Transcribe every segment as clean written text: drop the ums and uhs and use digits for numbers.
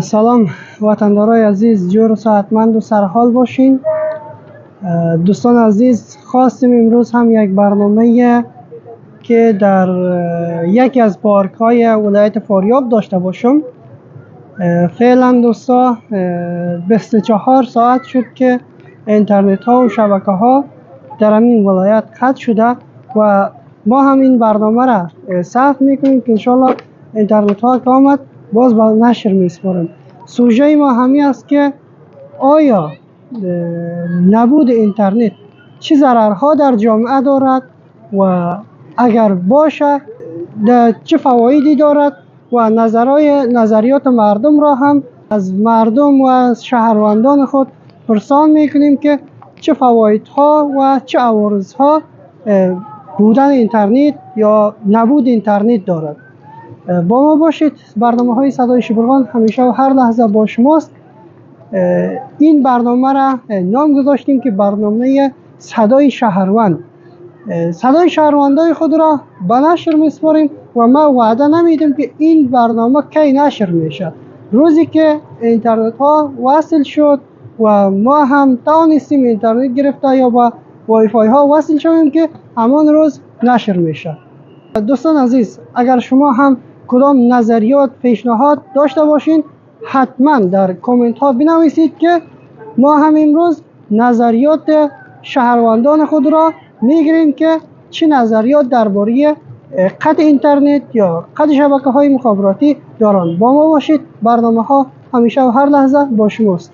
سلام وطندارای عزیز، جور و صحتمند و سرحال باشین. دوستان عزیز، خواستیم امروز هم یک برنامه که در یکی از پارک های ولایت فاریاب داشته باشم. فعلا دوستا 24 ساعت شد که اینترنت ها و شبکه ها در همین ولایت قطع شده و ما هم این برنامه را ثبت میکنیم که انشالله اینترنت ها که آمد باز با نشر میسپاریم. سوژه ما همین است که آیا نبود اینترنت چه ضررها در جامعه دارد و اگر باشه چه فوایدی دارد و نظریات مردم را هم از مردم و از شهروندان خود پرسان میکنیم که چه فوایدها و چه عوارضها بودن اینترنت یا نبود اینترنت دارد. با ما باشید. برنامه های صدای شبرغان همیشه و هر لحظه با شماست. این برنامه را نام گذاشتیم که برنامه صدای شهروند. صدای شهروندای خود را به نشر میسپاریم و ما وعده نمیدیم که این برنامه کی نشر میشه. روزی که اینترنت ها وصل شد و ما هم توانستیم اینترنت گرفته یا با وای فای ها وصل شویم که همان روز نشر میشه. دوستان عزیز، اگر شما هم کدام نظریات پیشنهاد داشته باشین حتما در کامنت ها بنویسید که ما هم امروز نظریات شهروندان خود را میگیریم که چه نظریات درباره قطع اینترنت یا قطع شبکه های مخابراتی دارند. با ما باشید. برنامه ها همیشه و هر لحظه با شماست.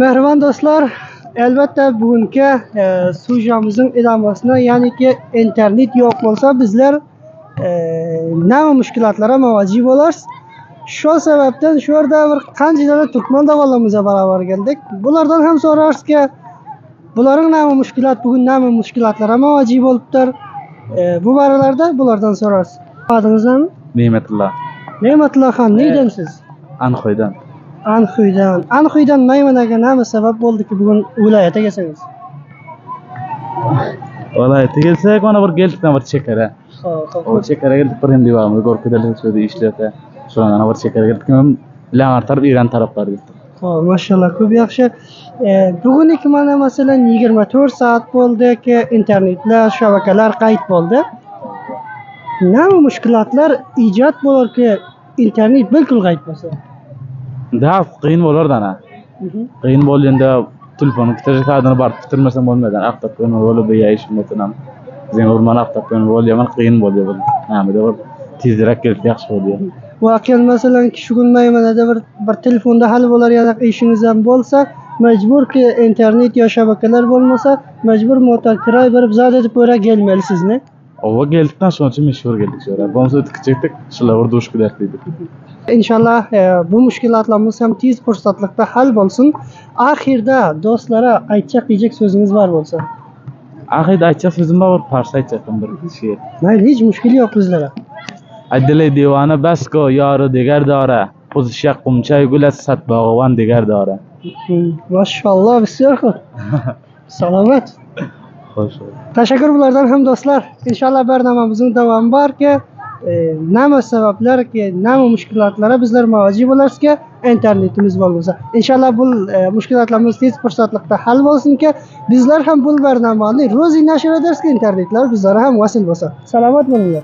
Mehriban do'stlar, albatta bugungi sujamizning idamasini, ya'ni ki internet yo'q bo'lsa bizlar nima mushkulotlarga muvajjih bo'lamiz. Shu sababdan shu yerda bir qanchalar turkman davolamiz baravar keldik. Bulardan ham so'rarsiz-ki, bularning nima mushkulot, bugun nima mushkulotlarga muvajjih bo'libdir. Bu baralarda bulardan so'rarsiz. Adingiz nima? Ne'matullo. Ne'matullo xon, neydansiz? Anxoydan. Anxoydan Maymunaga nima sabab bo'ldi ki bugun viloyatga kelsangiz? Viloyatga kelsak, mana bir keldik bir chekara. Xo'p. O chekara keldik bir endi devamlı gorkudalik sözü ishlata. Shundan bir chekara keldik. Bilan taraf Iran taraflari ketdik. Xo'p, mashallah, ko'p yaxshi. Bugungi mana masalan 24 soat bo'ldi ki internetlar, shabakalar qayt bo'ldi. Nima mushkulotlar ijod bo'lar ki internet bilkul qayt bo'lsa? Da qiyin bo'lardi ana. Qiyin bo'lganda telefonni bitirishadini barib bitirmasam bo'lmaydi. Avtopiyoni bo'lib beyish metinam. Sen o'rmon avtopiyoni bo'lgan qiyin bo'ldi bu. Hamda bir tezroq kelib yaxshi bo'ldi. Voqean masalan shu kun Maymunada bir telefonda hal bo'lar yana ishingiz ham bo'lsa, majburki internet yo shabakalar bo'lmasa, majbur motor kiroy berib zada deb o'ra kelmaysizmi? Ova geldikten sonra mashhur geldik şöyle. Bomsa o'tkazdik, shular urdi ushku dertdi. İnşallah bu mushkulotlarimiz ham tez fursatlarda hal bo'lsin. Oxirda do'stlara aytchaq diyecek sözünüz var bo'lsa. Oxirda aytchaq sözüm var, parcha aytchaqim bir she'r. Mayli, hech mushkul yo'q bizlara. Adile divana basko yori degar dora. O'zishaq qumchay gulas satbog'van degar dora. Maşallah, bisyor xo'p. Salomat. Xo'sh. Teşekkür bulardan hem dostlar. İnşallah barnamamızın devamı var ki nima sabablar ki nima mushkulotlarga bizlar muvajjih bo'lamiz ki internetimiz bo'lmasa. İnşallah bu mushkulotlarimiz tez fursatlarda hal bo'lsin ki bizlar ham bu barnamani ro'zi nashr ederiz ki internetlar bizlar ham vasıl bo'lsa. Salomat bo'linglar.